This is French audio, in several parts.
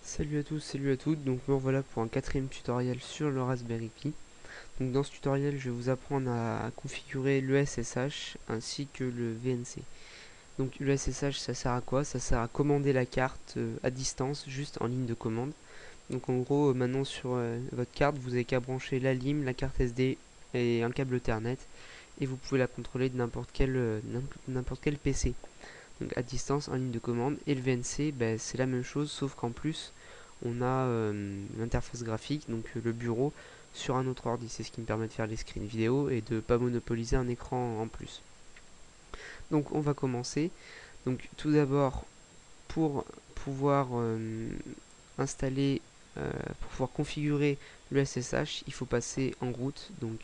Salut à tous, salut à toutes, donc me revoilà pour un quatrième tutoriel sur le Raspberry Pi. Donc dans ce tutoriel je vais vous apprendre à configurer le SSH ainsi que le VNC. Donc le SSH ça sert à quoi? Ça sert à commander la carte à distance, juste en ligne de commande. Donc en gros maintenant sur votre carte vous avez qu'à brancher la LIM, la carte SD et un câble Ethernet et vous pouvez la contrôler de n'importe quel PC. Donc à distance en ligne de commande. Et le VNC c'est la même chose sauf qu'en plus on a l'interface graphique, donc le bureau, sur un autre ordi. C'est ce qui me permet de faire les screens vidéo et de ne pas monopoliser un écran en plus. Donc on va commencer. Donc tout d'abord, pour pouvoir installer, pour pouvoir configurer le SSH, il faut passer en route. Donc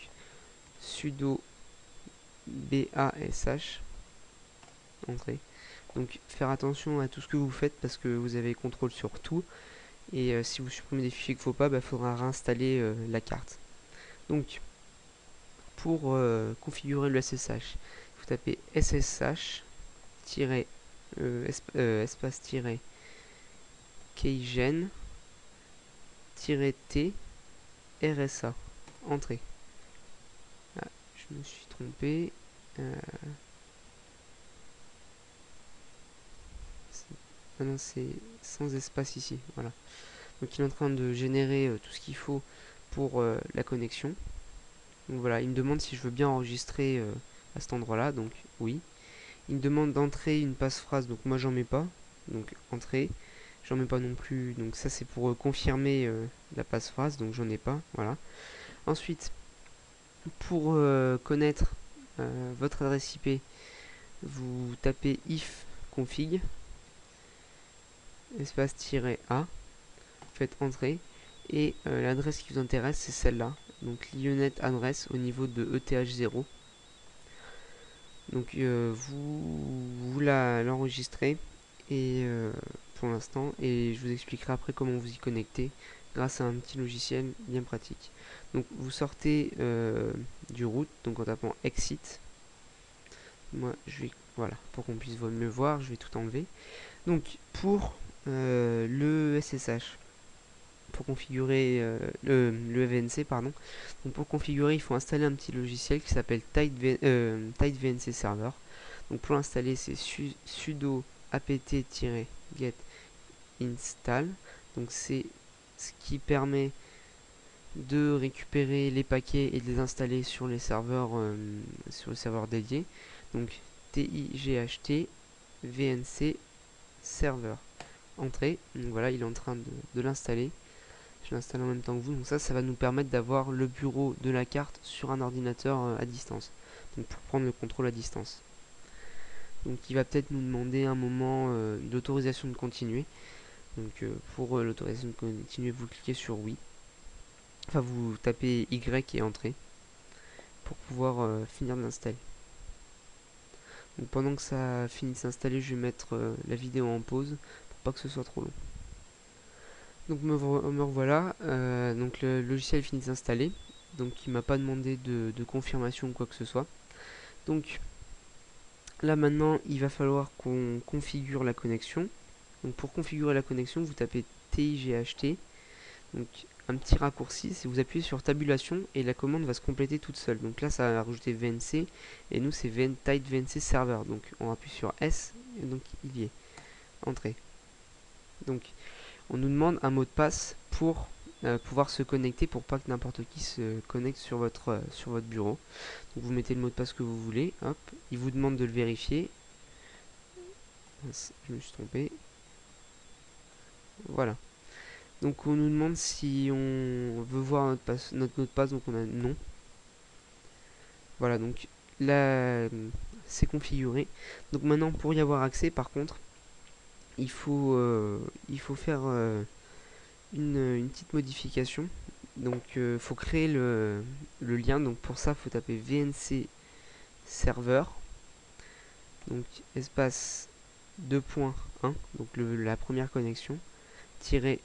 sudo bash, entrée. Donc faire attention à tout ce que vous faites parce que vous avez contrôle sur tout. Et si vous supprimez des fichiers qu'il ne faut pas, il faudra réinstaller la carte. Donc, pour configurer le SSH, vous tapez ssh-keygen-t rsa. Entrée. Ah, je me suis trompé. Ah non, c'est sans espace ici. Voilà. Donc il est en train de générer tout ce qu'il faut pour la connexion. Donc voilà, il me demande si je veux bien enregistrer à cet endroit-là, donc oui. Il me demande d'entrer une passe-phrase, donc moi j'en mets pas, donc entrée. J'en mets pas non plus, donc ça c'est pour confirmer la passe-phrase, donc j'en ai pas, voilà. Ensuite, pour connaître votre adresse IP, vous tapez if config, espace-a, faites entrer, et l'adresse qui vous intéresse c'est celle-là, donc l'ionet adresse au niveau de ETH0. Donc vous l'enregistrez et pour l'instant, et je vous expliquerai après comment vous y connecter grâce à un petit logiciel bien pratique. Donc vous sortez du root, donc en tapant exit. Moi je vais, voilà, pour qu'on puisse mieux voir, je vais tout enlever. Donc pour le SSH, pour configurer le VNC, pardon. Donc pour configurer, il faut installer un petit logiciel qui s'appelle TightVNC Server. Donc pour l'installer, c'est sudo apt-get install. Donc c'est ce qui permet de récupérer les paquets et de les installer sur les serveurs dédiés. Donc TIGHT VNC server. Entrée. Donc voilà, il est en train de l'installer. Je l'installe en même temps que vous. Donc ça va nous permettre d'avoir le bureau de la carte sur un ordinateur à distance. Donc pour prendre le contrôle à distance. Donc il va peut-être nous demander un moment l'autorisation de continuer. Donc pour l'autorisation de continuer, vous cliquez sur oui. Enfin vous tapez Y et entrée pour pouvoir finir de l'installer. Donc pendant que ça finit de s'installer, je vais mettre la vidéo en pause pour pas que ce soit trop long. Donc me revoilà, donc le logiciel finit de s'installer, donc il m'a pas demandé de confirmation ou quoi que ce soit. Donc là maintenant il va falloir qu'on configure la connexion. Donc pour configurer la connexion vous tapez TIGHT, donc un petit raccourci, c'est vous appuyez sur tabulation et la commande va se compléter toute seule. Donc là ça va rajouter VNC et nous c'est TightVNC Server, donc on appuie sur S et donc il y est, entrée. Donc on nous demande un mot de passe pour pouvoir se connecter, pour pas que n'importe qui se connecte sur votre bureau. Donc vous mettez le mot de passe que vous voulez, hop, il vous demande de le vérifier. Je me suis trompé. Voilà. Donc on nous demande si on veut voir notre mot de passe, donc on a non. Voilà, donc là c'est configuré. Donc maintenant pour y avoir accès par contre, il faut faire une petite modification. Donc faut créer le lien. Donc pour ça faut taper VNC serveur. Donc espace 2.1. Donc la première connexion.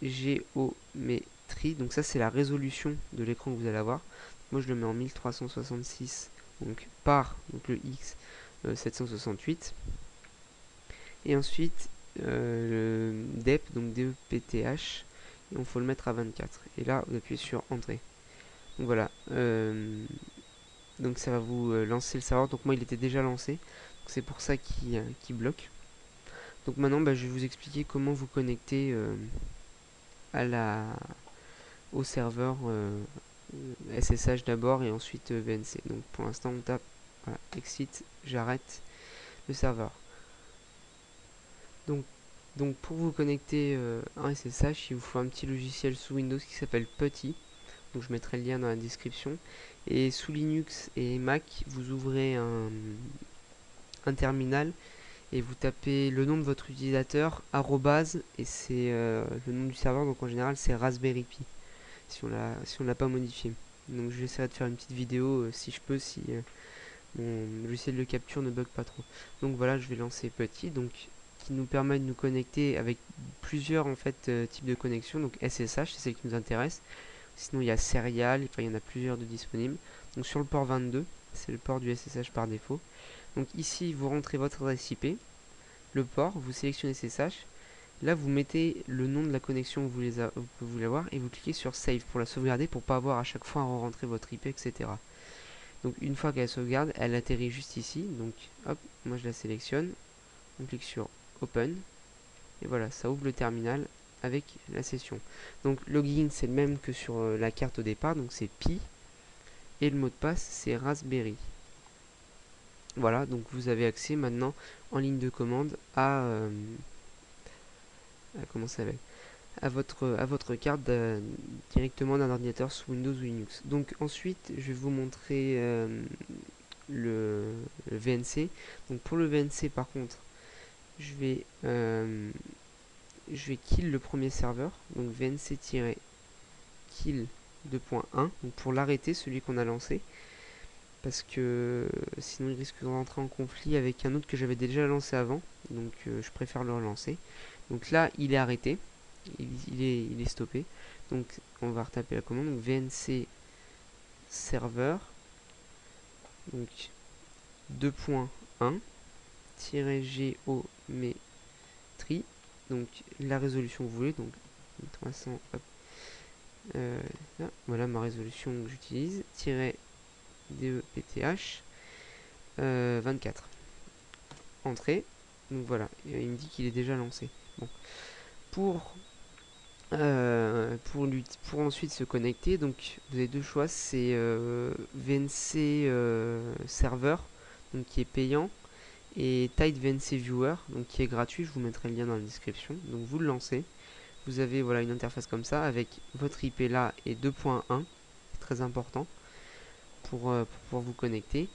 Géométrie. Donc ça c'est la résolution de l'écran que vous allez avoir. Moi je le mets en 1366. Donc par donc le X 768. Et ensuite le DEP, donc DEPTH. et on faut le mettre à 24. Et là, vous appuyez sur Entrée. Donc voilà. Donc ça va vous lancer le serveur. Donc moi, il était déjà lancé. C'est pour ça qu'il bloque. Donc maintenant, je vais vous expliquer comment vous connecter au serveur SSH d'abord et ensuite VNC. Donc pour l'instant, on tape voilà, exit, j'arrête le serveur. Donc pour vous connecter en SSH, il vous faut un petit logiciel sous Windows qui s'appelle PuTTY. Donc je mettrai le lien dans la description. Et sous Linux et Mac, vous ouvrez un terminal et vous tapez le nom de votre utilisateur, arrobase, et c'est le nom du serveur, donc en général c'est Raspberry Pi, si on l'a pas modifié. Donc j'essaierai de faire une petite vidéo si je peux, si mon logiciel de capture ne bug pas trop. Donc voilà, je vais lancer PuTTY, donc qui nous permet de nous connecter avec plusieurs en fait types de connexion. Donc SSH, c'est celle qui nous intéresse. Sinon il y a Serial, enfin il y en a plusieurs de disponibles. Donc sur le port 22, c'est le port du SSH par défaut. Donc ici vous rentrez votre adresse IP, le port, vous sélectionnez SSH. Là vous mettez le nom de la connexion que vous voulez avoir et vous cliquez sur Save pour la sauvegarder pour pas avoir à chaque fois à rentrer votre IP, etc. Donc une fois qu'elle sauvegarde, elle atterrit juste ici. Donc hop, moi je la sélectionne. On clique sur Open. Et voilà, ça ouvre le terminal avec la session. Donc login c'est le même que sur la carte au départ. Donc c'est Pi. Et le mot de passe c'est Raspberry. Voilà, donc vous avez accès maintenant en ligne de commande comment ça s'appelle, à votre carte directement d'un ordinateur sous Windows ou Linux. Donc ensuite, je vais vous montrer le VNC. Donc pour le VNC, par contre, je vais kill le premier serveur. Donc VNC-kill 2.1. Donc pour l'arrêter, celui qu'on a lancé. Parce que sinon il risque de rentrer en conflit avec un autre que j'avais déjà lancé avant. Donc je préfère le relancer. Donc là, il est arrêté. Il est stoppé. Donc on va retaper la commande. Donc VNC serveur. Donc 2.1 géométrie. Donc la résolution que vous voulez. Donc 300. Hop. Là, voilà ma résolution que j'utilise. DEPTH 24. Entrée. Donc voilà. Il me dit qu'il est déjà lancé. Bon. Pour ensuite se connecter, donc vous avez deux choix, c'est VNC serveur, donc qui est payant, et Tide VNC Viewer, donc qui est gratuit. Je vous mettrai le lien dans la description. Donc vous le lancez, vous avez voilà une interface comme ça avec votre IP là et 2.1, c'est très important pour pouvoir vous connecter.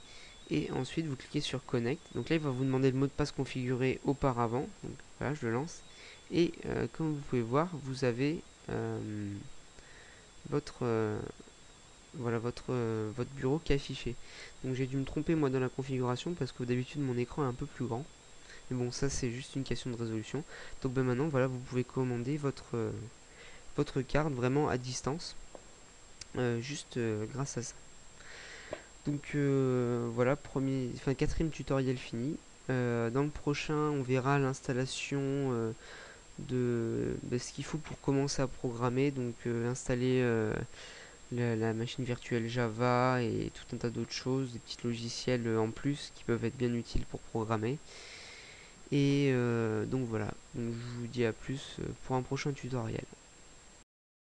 Et ensuite vous cliquez sur Connect. Donc là il va vous demander le mot de passe configuré auparavant. Donc voilà, je le lance. Et comme vous pouvez voir, vous avez votre bureau qui est affiché. Donc j'ai dû me tromper moi dans la configuration parce que d'habitude mon écran est un peu plus grand. Mais bon, ça c'est juste une question de résolution. Donc maintenant voilà, vous pouvez commander votre carte vraiment à distance, juste grâce à ça. Donc voilà, quatrième tutoriel fini. Dans le prochain, on verra l'installation de ce qu'il faut pour commencer à programmer. Donc installer la machine virtuelle Java et tout un tas d'autres choses, des petits logiciels en plus qui peuvent être bien utiles pour programmer. Et donc voilà, donc je vous dis à plus pour un prochain tutoriel.